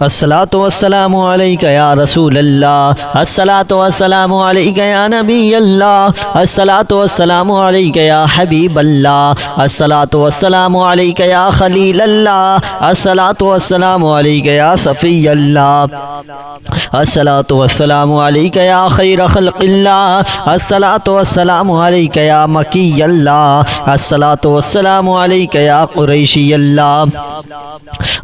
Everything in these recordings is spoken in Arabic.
अस्सलातु वस्सलामु अलैका या रसूल अल्लाह, अस्सलातु वस्सलामु अलैका या नबी अल्लाह, अस्सलातु वस्सलामु अलैका या हबीब अल्लाह, अस्सलातु वस्सलामु अलैका या खलील अल्लाह, अस्सलातु वस्सलामु अलैका या सफी अल्लाह, अस्सलातु वस्सलामु अलैका या खैर खल्क़िल्लाह, अस्सलातु वस्सलामु अलैका या मकी अल्लाह, अस्सलातु वस्सलामु अलैका या कुरैशी अल्लाह,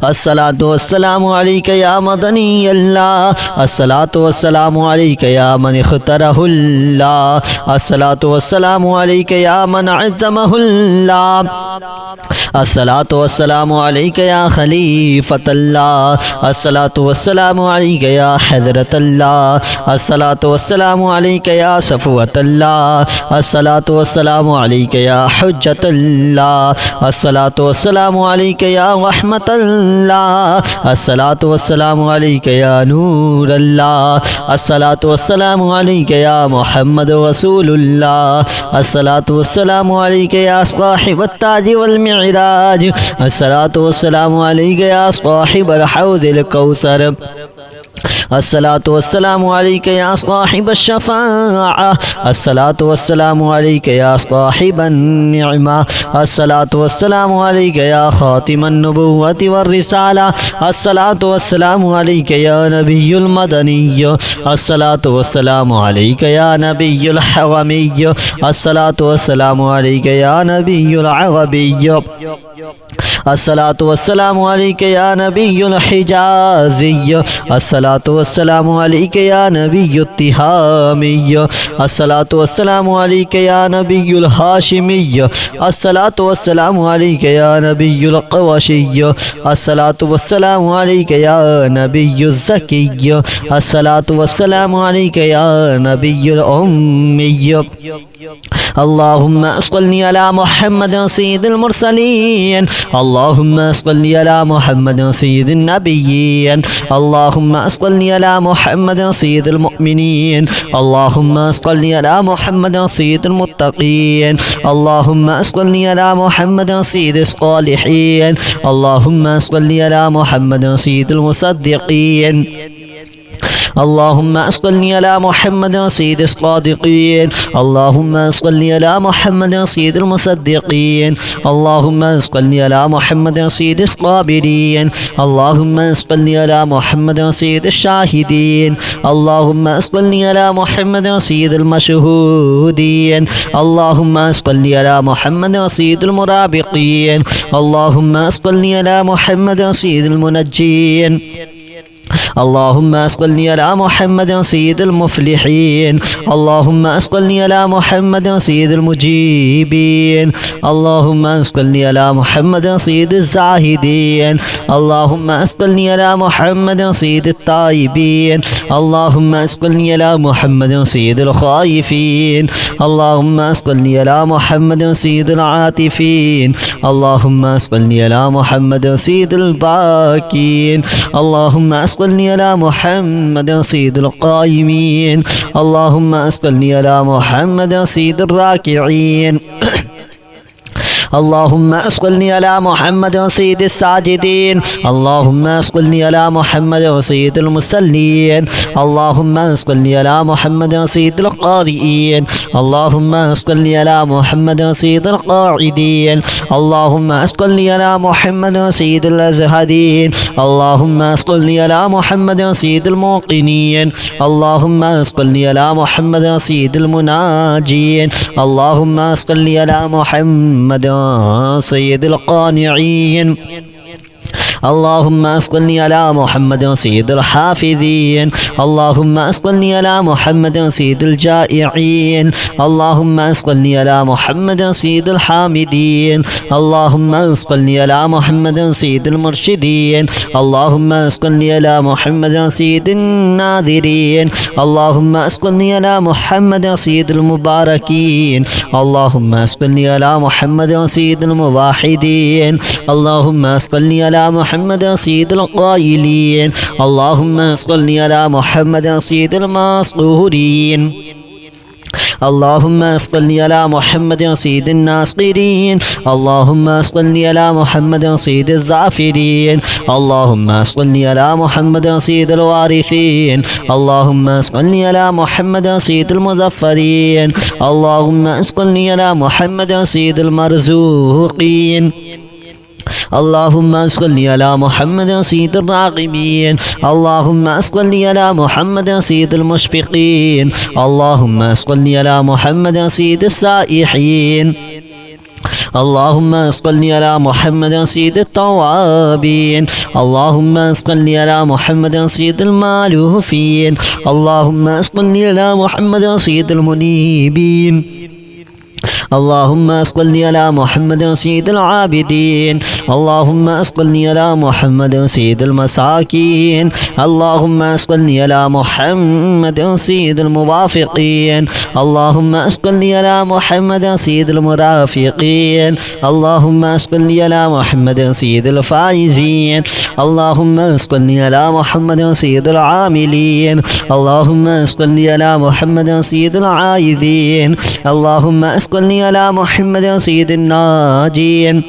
अस्सलातु वस्सलामु अलैका या मदनी अल्लाह, अस्सलातु वस्सलामु अलैका या मन इख्तरहुल्लाह, अस्सलातु वस्सलामु अलैका या मन अज़्ज़महुल्लाह, अस्सलातु वस्सलामु अलैका या खलीफतल्लाह, अस्सलातु वस्सलामु अलैका या हज़रतल्लाह, अस्सलातु वस्सलामु अलैका या सफ़वतल्लाह, अस्सलातु वस्सलामु अलैका या हुज्जतल्लाह, अस्सलातु वस्सलामु अलैका या रहमतल्लाह, अस्सलातु वस्सलामु अलैका या नूरल्लाह, अस्सलातु वस्सलामु अलैका या मुहम्मद रसूलुल्लाह, अस्सलातु वस्सलामु अलैका या साहिबत ताज वल मिअराज, अस्सलातु वस्सलामु अलैका या साहिबल हौज़िल कौसर, अस्सलातु वस्सलामु अलैका या साहिबश शफ़ाअह, अस्सलातु वस्सलामु अलैका या साहिबन निअमा, अस्सलातु वस्सलामु अलैका या खातिमन नबुव्वति वर रिसाला, अस्सलातु वस्सलामु अलैका या नबियुल मदनिय्य, अस्सलातु वस्सलामु अलैका या नबियुल हरमिय्य, अस्सलातु वस्सलामु अलैका या नबियुल अरबिय्य, अस्सलातु वस्सलामु अलैका या नबियुल हिजाज़िय्य, अस्सलातु वस्सलामु अलैका या नबियुत तिहामिय्य, अस्सलातु वस्सलामु अलैका या नबियुल हाशिमिय्य, अस्सलातु वस्सलामु अलैका या नबियुल क़ुरशिय्य, अस्सलातु वस्सलामु अलैका या नबियुज़ ज़किय्य, अस्सलातु वस्सलामु अलैका या नबियुल उम्मिय्य, अल्लाहुम्मा सल्लि अला मुहम्मद सय्यिदिल मुरसलीन, अल्लाहुम्मा सल्लि अला मुहम्मद सय्यिदिन नबिय्यीन, अल्लाहुम्मा सल्लि अला मुहम्मद सय्यिदिल मुअमिनीन, अल्लाहुम्मा सल्लि अला मुहम्मद सय्यिदिल मुत्तक़ीन, अल्लाहुम्मा सल्लि अला मुहम्मद सय्यिदिस सालिहीन, अल्लाहुम्मा सल्लि अला मुहम्मद सय्यिदिल मुसद्दिक़ीन, अल्लाहुम्मा सल्लि अला मुहम्मद सय्यिदिस सादिक़ीन, अल्लाहुम्मा सल्लि अला मुहम्मद सय्यिदिल मुसद्दिक़ीन, अल्लाहुम्मा सल्लि अला मुहम्मद सय्यिदिस साबिरीन, अल्लाहुम्मा सल्लि अला मुहम्मद सय्यिदिश शाहिदीन, अल्लाहुम्मा सल्लि अला मुहम्मद सय्यिदिल मशहूदीन, अल्लाहुम्मा सल्लि अला मुहम्मद सय्यिदिल मुराबिक़ीन, अल्लाहुम्मा सल्लि अला मुहम्मद सय्यिदिल मुनज्जीन, अल्लाहुम्मा सल्लि अला मुहम्मद सय्यिदिल मुफ़्लिहीन, अल्लाहुम्मा सल्लि अला मुहम्मद सय्यिदिल मुजीबीन, अल्लाहुम्मा सल्लि अला मुहम्मद सय्यिदिज़ ज़ाहिदीन, अल्लाहुम्मा सल्लि अला मुहम्मद सय्यिदित ताइबीन, अल्लाहुम्मा सल्लि अला मुहम्मद सय्यिदिल ख़ाइफ़ीन, अल्लाहुम्मा सल्लि अला मुहम्मद सय्यिदिल आतिफ़ीन, अल्लाहुम्मा सल्लि अला मुहम्मद सय्यिदिल बाकीन, अल्लाहुम्मा सल्लि अला मुहम्मद सय्यिदिल क़ाइमीन, अल्लाहुम्मा सल्लि अला मुहम्मद सय्यिदिर राकिईन, अल्लाहुम्मा सल्लि अला मुहम्मद सय्यिदिस साजिदीन, अल्लाहुम्मा सल्लि अला मुहम्मद सय्यिदिल मुसल्लीन, अल्लाहुम्मा सल्लि अला मुहम्मद सय्यिदिल क़ारिईन, अल्लाहुम्मा सल्लि अला मुहम्मद सय्यिदिल क़ाइदीन, अल्लाहुम्मा सल्लि अला मुहम्मद सय्यिदिल अज़हदीन, अल्लाहुम्मा सल्लि अला मुहम्मद सय्यिदिल मुक़िनीन, अल्लाहुम्मा सल्लि अला मुहम्मद सय्यिदिल मुनाजीन, अल्लाहुम्मा सल्लि अला मुहम्मद सय्यिदिल क़ानिईन, अल्लाहुम्मा सल्लि अला मुहम्मद सय्यिदिल हाफ़िज़ीन, अल्लाहुम्मा सल्लि अला मुहम्मद सय्यिदिल जाइईन, अल्लाहुम्मा सल्लि अला मुहम्मद सय्यिदिल हामिदीन, अल्लाहुम्मा सल्लि अला मुहम्मद सय्यिदिल मुर्शिदीन, अल्लाहुम्मा सल्लि अला मुहम्मद सय्यिदिन नाज़िरीन, अल्लाहुम्मा सल्लि अला मुहम्मद सय्यिदिल मुबारकीन, अल्लाहुम्मा सल्लि अला मुहम्मद सय्यिदिल मुवाहिदीन, अल्लाहुम्मा सल्लि अला मुहम्मद सय्यिदिल क़ाइलीन, अल्लाहुम्मा सल्लि अला मुहम्मद सय्यिदिल मासूरीन, اللهم صل على محمد سيد الناصرين اللهم صل على محمد سيد الظافرين اللهم صل على محمد سيد الوارثين اللهم صل على محمد سيد المظفرين اللهم صل على محمد سيد المرزوقين اللهم صل على محمد سيد الراغبين اللهم صل على محمد سيد المشفقين اللهم صل على محمد سيد السائحين اللهم صل على محمد سيد التوابين اللهم صل على محمد سيد المالوفين اللهم صل على محمد سيد المنيبين اللهم صل على محمد سيد العابدين اللهم صل على محمد سيد المساكين اللهم صل على محمد سيد الموافقين اللهم صل على محمد سيد المرافقين اللهم صل على محمد سيد الفائزين اللهم صل على محمد سيد العاملين اللهم صل على محمد سيد العايذين اللهم صل على محمد سيد الناجين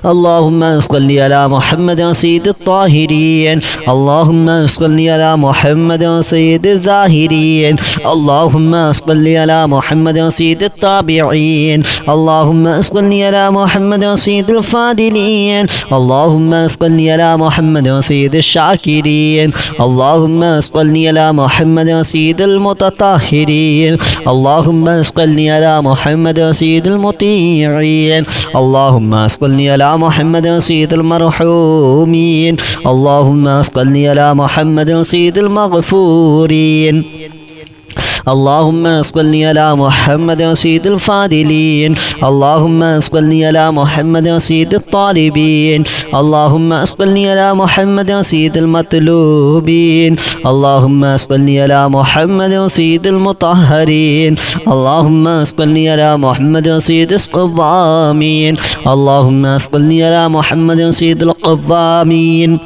اللهم صل على محمد سيد الطاهرين اللهم صل على محمد سيد الزاهرين اللهم صل على محمد سيد التابعين اللهم صل على محمد سيد الفاضلين اللهم صل على محمد سيد الشاكرين اللهم صل على محمد سيد المتطهرين اللهم صل على محمد سيد المطيعين اللهم صل على محمد سيد المرحومين اللهم صل على محمد سيد المغفورين اللهم صل على محمد سيد الفاضلين اللهم صل على محمد سيد الطالبين اللهم صل على محمد سيد المطلوبين اللهم صل على محمد سيد المطهرين اللهم صل على محمد سيد القوامين اللهم صل على محمد سيد القوامين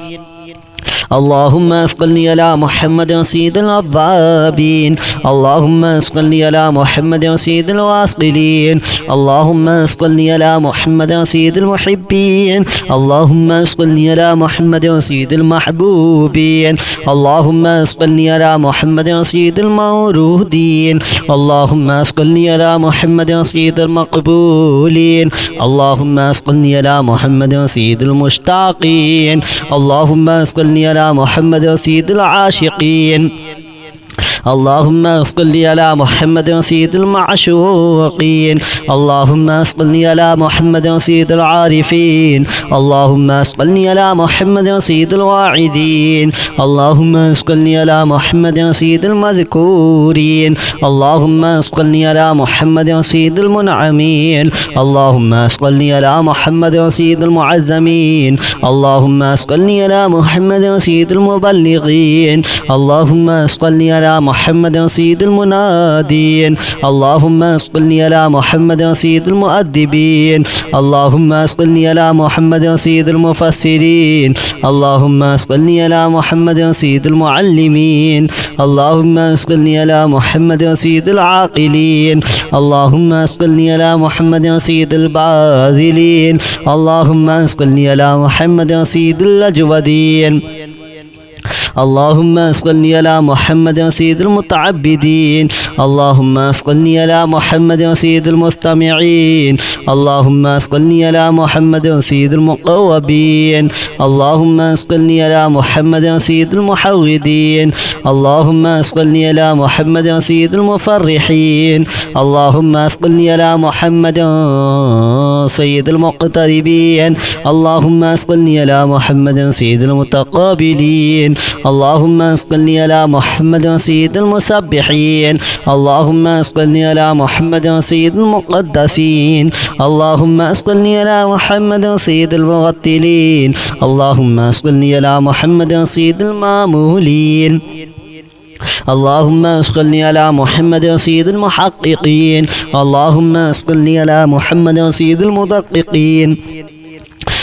اللهم صل على محمد سيد الأبابين اللهم صل على محمد سيد الواصلين اللهم صل على محمد سيد المحبين اللهم صل على محمد سيد المحبوبين اللهم صل على محمد سيد المورودين اللهم صل على محمد سيد المقبولين اللهم صل على محمد سيد المشتاقين اللهم صل على محمد سيد العاشقين اللهم صل على محمد سيد المعشوقين اللهم صل على محمد سيد العارفين اللهم صل على محمد سيد الواعدين اللهم صل على محمد سيد المذكورين اللهم صل على محمد سيد المنعمين اللهم صل على محمد سيد المعزمين اللهم صل على محمد سيد المبلغين اللهم صل على محمد سيد المنادين اللهم صل على محمد سيد المؤدبين اللهم صل على محمد سيد المفسرين اللهم صل على محمد سيد المعلمين اللهم صل على محمد سيد العاقلين اللهم صل على محمد سيد الباذلين اللهم صل على محمد سيد الأجودين اللهم صل على محمد سيد المتعبدين اللهم صل على محمد سيد المستمعين اللهم صل على محمد سيد المقوبين اللهم صل على محمد سيد المحودين اللهم صل على محمد سيد المفرحين اللهم صل على محمد سيد المقتربين اللهم صل على محمد سيد المتقابلين اللهم صل على محمد سيد المسبحين اللهم صل على محمد سيد المقدسين اللهم صل على محمد سيد المغتلين اللهم صل على محمد سيد المامولين اللهم صل على محمد سيد المحققين اللهم صل على محمد سيد المدققين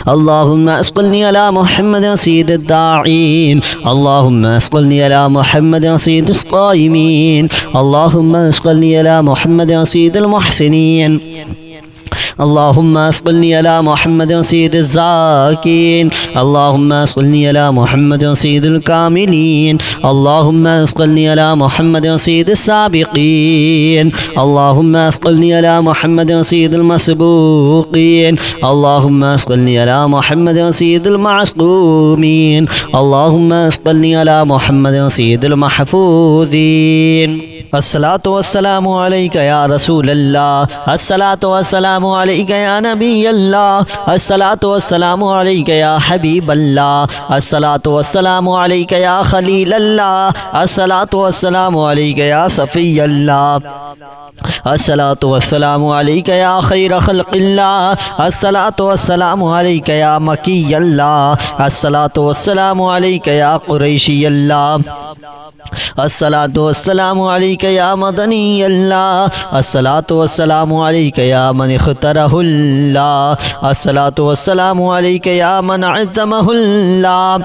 اللهم اسقلني على محمد سيد الداعين اللهم اسقلني على محمد سيد القائمين اللهم اسقلني على محمد سيد المحسنين اللهم اسقلني على محمد سيد الزاكين اللهم اسقلني على محمد سيد الكاملين اللهم اسقلني على محمد سيد السابقين اللهم اسقلني على محمد سيد المسبوقين اللهم اسقلني على محمد سيد المعصومين اللهم اسقلني على محمد سيد المحفوظين الصلاة والسلام عليك يا رسول الله الصلاة والسلام عليك يا نبي الله الصلاة والسلام عليك يا حبيب الله الصلاة والسلام عليك يا خليل الله الصلاة والسلام عليك يا صفي الله الصلاة والسلام عليك يا خير خلق الله الصلاة والسلام عليك يا مكي الله الصلاة والسلام عليك يا قريشي الله الصلاة والسلام عليك يا مدني الله الصلاة والسلام عليك يا من اختاره الله الصلاة والسلام عليك يا من عزمه الله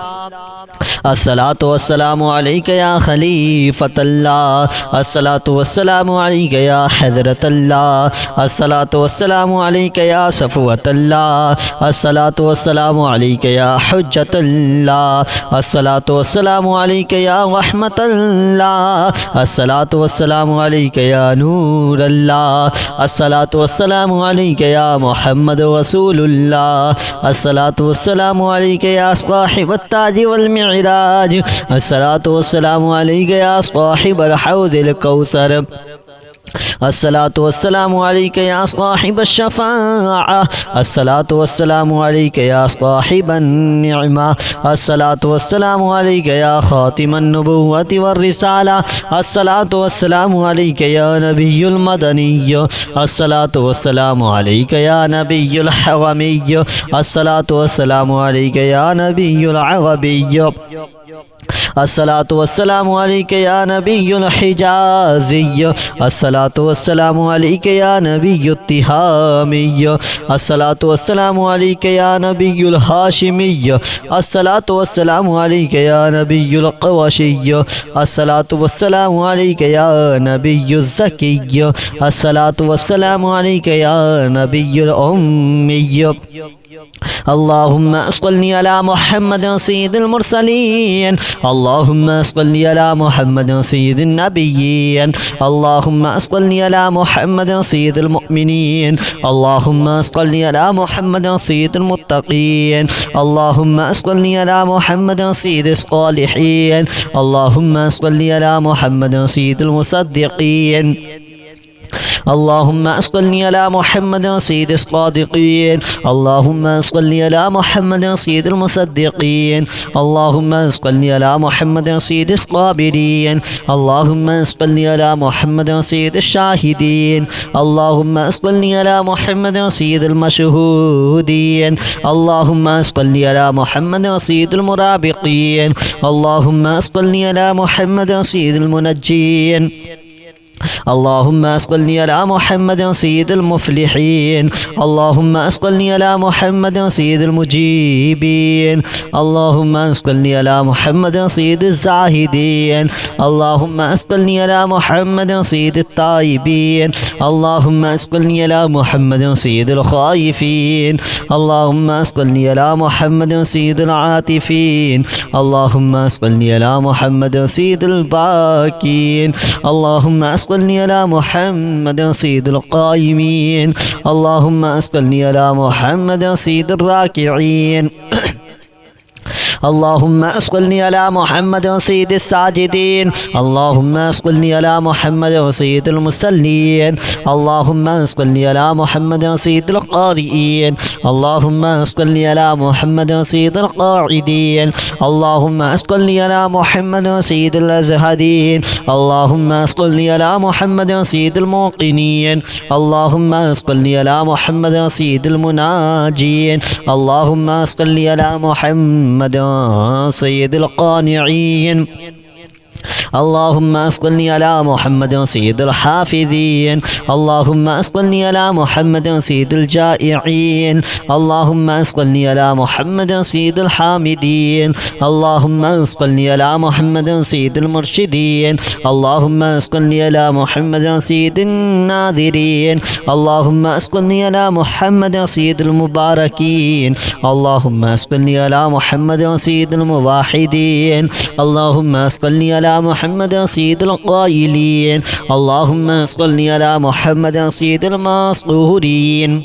الصلاة والسلام عليك يا خليفة الله الصلاة والسلام عليك يا حضرة الله الصلاة والسلام عليك يا صفوة الله الصلاة والسلام عليك يا حجة الله الصلاة والسلام عليك يا رحمة الله الصلاة والسلام عليك يا نور الله الصلاة والسلام عليك يا محمد رسول الله الصلاة والسلام عليك يا صاحب التاج والمعراج الصلاة والسلام عليك يا صاحب الحوض الكوثر الصلاة والسلام عليك يا صاحب الشفاعة الصلاة والسلام عليك يا صاحب النعمة الصلاة والسلام عليك يا خاتم النبوة والرسالة الصلاة والسلام عليك يا نبي المدني الصلاة والسلام عليك يا نبي الحرمي الصلاة والسلام عليك يا نبي العربي الصلاة والسلام عليك يا نبي الحجازي الصلاة والسلام عليك يا نبي التهامي الصلاة والسلام عليك يا نبي الهاشمي الصلاة والسلام عليك يا نبي القوشي الصلاة والسلام عليك يا نبي الزكي الصلاة والسلام عليك يا نبي الأمي اللهم اصلني على محمد سيد المرسلين اللهم اصلني على محمد سيد النبيين اللهم اصلني على محمد سيد المؤمنين اللهم اصلني على محمد سيد المتقين اللهم اصلني على محمد سيد الصالحين اللهم اصلني على محمد سيد المصدقين اللهم صل على محمد سيد الصادقين اللهم صل على محمد سيد المصدقين اللهم صل على محمد سيد الصابرين اللهم صل على محمد سيد الشاهدين اللهم صل على محمد سيد المشهودين اللهم صل على محمد سيد المرابقين اللهم صل على محمد سيد المنجين اللهم صل على محمد سيد المفلحين اللهم صل على محمد سيد المجيبين اللهم صل على محمد سيد الزاهدين اللهم صل على محمد سيد التائبين اللهم صل على محمد سيد الخائفين اللهم صل على محمد سيد العاطفين اللهم صل على محمد سيد الباكين اللهم صل على محمد سيد القائمين اللهم صل على محمد سيد الراكعين اللهم صل على محمد سيد الساجدين اللهم صل على محمد سيد المصلين اللهم صل على محمد سيد القارئين اللهم صل على محمد سيد القاعدين اللهم صل على محمد سيد الازهدين اللهم صل على محمد سيد الموقنين اللهم صل على محمد سيد المناجين اللهم صل على محمد سيد القانعين اللهم أصلني على محمد سيد الحافظين. اللهم أصلني على محمد سيد الجائعين. اللهم أصلني على محمد سيد الحامدين. اللهم أصلني على محمد سيد المرشدين. اللهم أصلني على محمد سيد الناذرين. اللهم أصلني على محمد سيد المباركين. اللهم أصلني على محمد سيد الموحدين. اللهم أصلني على محمد سيد القائلين. اللهم صل على محمد سيد المسطورين.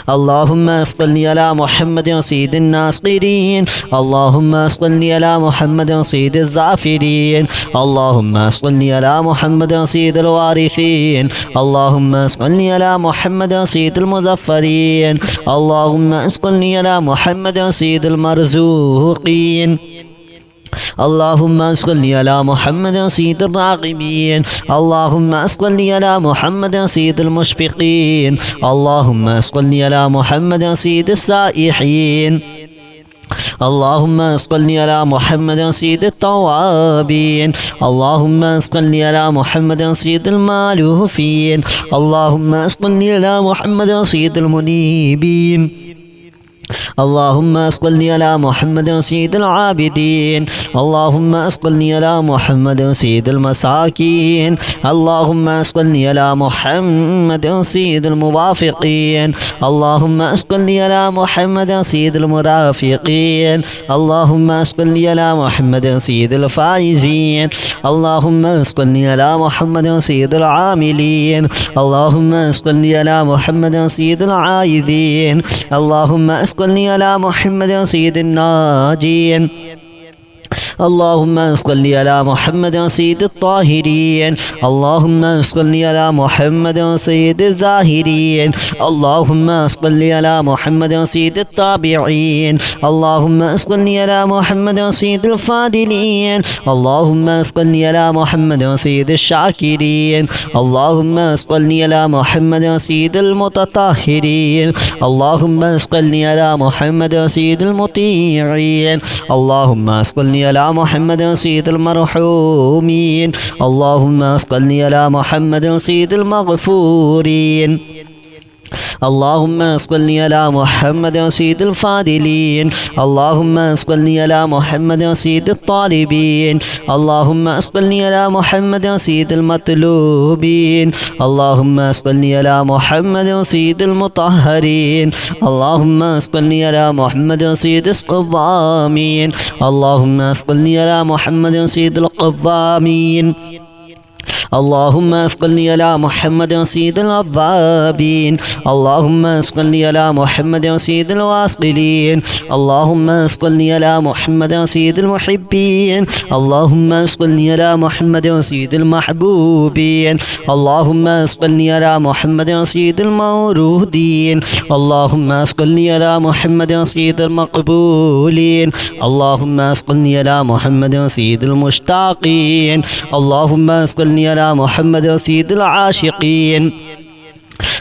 اللهم صل على محمد سيد الناصرين. اللهم صل على محمد سيد الظافرين. اللهم صل على محمد سيد الوارثين. اللهم صل على محمد سيد المظفرين. اللهم صل على محمد سيد المرزوقين. اللهم صل على محمد سيد الراغبين. اللهم صل على محمد سيد المشفقين. اللهم صل على محمد سيد السائحين. اللهم صل على محمد سيد التوابين. اللهم صل على محمد سيد المالوفين. اللهم صل على محمد سيد المنيبين. اللهم صل على محمد سيد العابدين. اللهم صل على محمد سيد المساكين. اللهم صل على محمد سيد الموافقين. اللهم صل على محمد سيد المرافقين. اللهم صل على محمد سيد الفائزين. اللهم صل على محمد سيد العاملين. اللهم صل على محمد سيد العايذين. اللهم صل على محمد سيد الناجين. اللهم صل على محمد سيد الطاهرين. اللهم صل على محمد سيد الزاهرين. اللهم صل على محمد سيد التابعين. اللهم صل على محمد سيد الفاضلين. اللهم صل على محمد سيد الشاكرين. اللهم صل على محمد سيد المتطهرين. اللهم صل على محمد سيد المطيعين. اللهم صل على محمد سيد المرحومين. اللهم صل على محمد سيد المغفورين. اللهم صل على محمد سيد الفاضلين. اللهم صل على محمد سيد الطالبين. اللهم صل على محمد سيد المطلوبين. اللهم صل على محمد سيد المطهرين. اللهم صل على محمد سيد القوامين. اللهم صل على محمد سيد القوامين. اللهم صل على محمد سيد الأبابين. اللهم صل على محمد سيد الواصلين. اللهم صل على محمد سيد المحبين. اللهم صل على محمد سيد المحبوبين. اللهم صل على محمد سيد المورودين. اللهم صل على محمد سيد المقبولين. اللهم صل على محمد سيد المشتاقين. اللهم صل على محمد سيد العاشقين.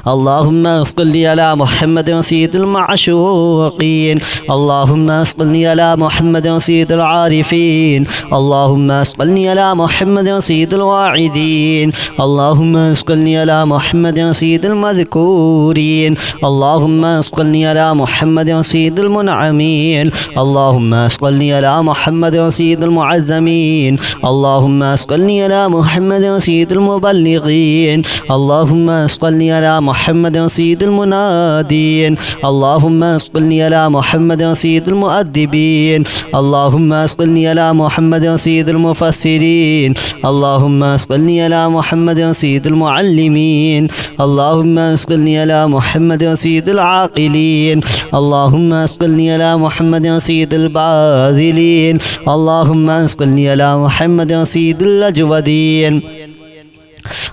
اللهم صل على محمد سيد المعشوقين. اللهم صل على محمد سيد العارفين. اللهم صل على محمد سيد الواعدين. اللهم صل على محمد سيد المذكورين. اللهم صل على محمد سيد المنعمين. اللهم صل على محمد سيد المعزمين. اللهم صل على محمد سيد المبلغين. اللهم صل على محمد سيد المنادين. اللهم صل على محمد سيد المؤدبين. اللهم صل على محمد سيد المفسرين. اللهم صل على محمد سيد المعلمين. اللهم صل على محمد سيد العاقلين. اللهم صل على محمد سيد الباذلين. اللهم صل على محمد سيد الأجودين.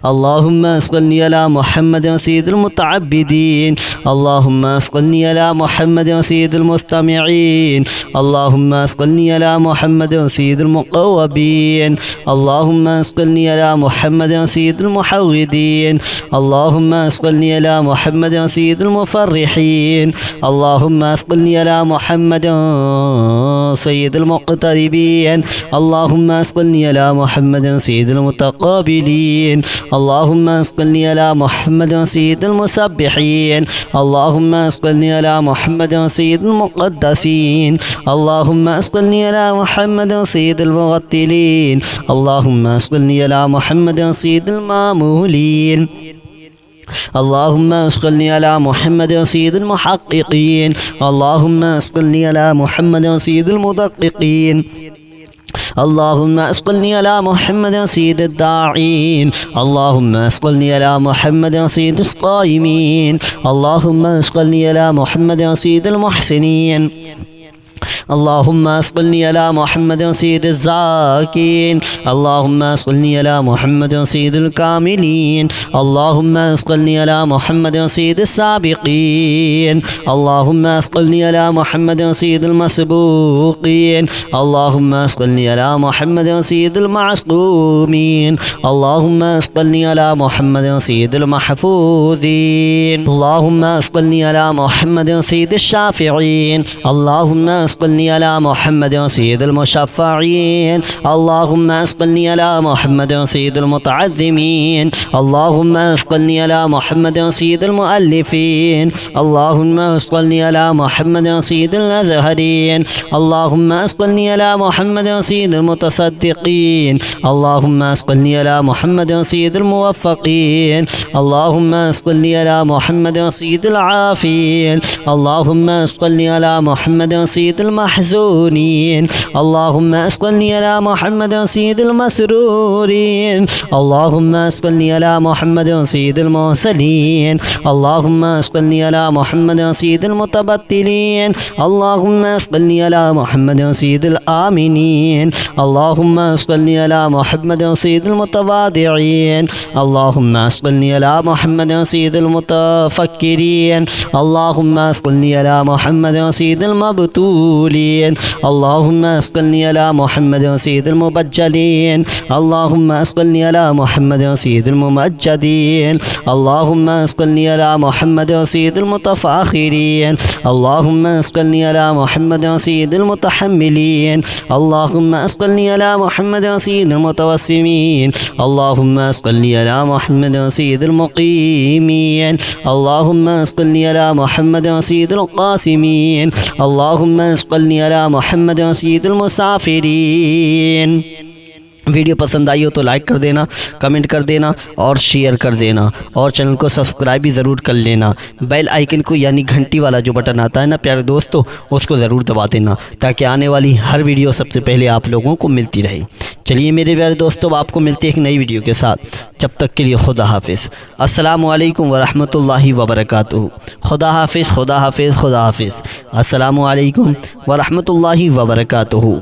اللهم صل على محمد سيد المتعبدين. اللهم صل على محمد سيد المستمعين. اللهم صل على محمد سيد المقوبين. اللهم صل على محمد سيد المحودين. اللهم صل على محمد سيد المفرحين. اللهم صل على محمد سيد المقتربين. اللهم صل على محمد سيد المتقابلين. اللهم صل على محمد سيد المسبحين. اللهم صل على محمد سيد المقدسين. اللهم صل على محمد سيد المغتلين. اللهم صل على محمد سيد المامولين. اللهم صل على محمد سيد المحققين. اللهم صل على محمد سيد المدققين. اللهم صل على محمد سيد الداعين. اللهم صل على محمد سيد القائمين. اللهم صل على محمد سيد المحسنين. اللهم صل على محمد سيد الزاكين. اللهم صل على محمد سيد الكاملين. اللهم صل على محمد سيد السابقين. اللهم صل على محمد سيد المسبوقين. اللهم صل على محمد سيد المعصومين. اللهم صل على محمد سيد المحفوظين. اللهم صل على محمد سيد الشافعين. اللهم صل على محمد سيد المشفعين. اللهم صل على محمد سيد المتعظمين. اللهم صل على محمد سيد المؤلفين. اللهم صل على محمد سيد الأزهرين. اللهم صل على محمد سيد المتصدقين. اللهم صل على محمد سيد الموفقين. اللهم صل على محمد سيد العافين. اللهم صل على محمد سيد المحزونين. اللهم صل على محمد سيد المسرورين. اللهم صل على محمد سيد المرسلين. اللهم صل على محمد سيد المتبتلين. اللهم صل على محمد سيد الآمنين. اللهم صل على محمد سيد المتواضعين. اللهم صل على محمد سيد المتفكرين. اللهم صل على محمد سيد المبتولين. اللهم صل على محمد سيد المبجلين. اللهم صل على محمد سيد الممجدين. اللهم صل على محمد سيد المتفاخرين. اللهم صل على محمد سيد المتحملين. اللهم صل على محمد سيد المتوسمين. اللهم صل على محمد سيد المقيمين. اللهم صل على محمد سيد القاسمين. اللهم صل على محمد سيد المسافرين. वीडियो पसंद आई हो तो लाइक कर देना, कमेंट कर देना और शेयर कर देना और चैनल को सब्सक्राइब भी ज़रूर कर लेना। बेल आइकन को यानी घंटी वाला जो बटन आता है ना प्यारे दोस्तों, उसको ज़रूर दबा देना ताकि आने वाली हर वीडियो सबसे पहले आप लोगों को मिलती रहे। चलिए मेरे प्यारे दोस्तों, आपको मिलते हैं एक नई वीडियो के साथ। जब तक के लिए खुदा हाफिज़। अस्सलामु अलैकुम वरहमतुल्लाहि वबरकातुहू। खुदा हाफिज़, खुदा हाफिज़, खुदा हाफिज़। अस्सलामु अलैकुम वरहमतुल्लाहि वबरकातुहू।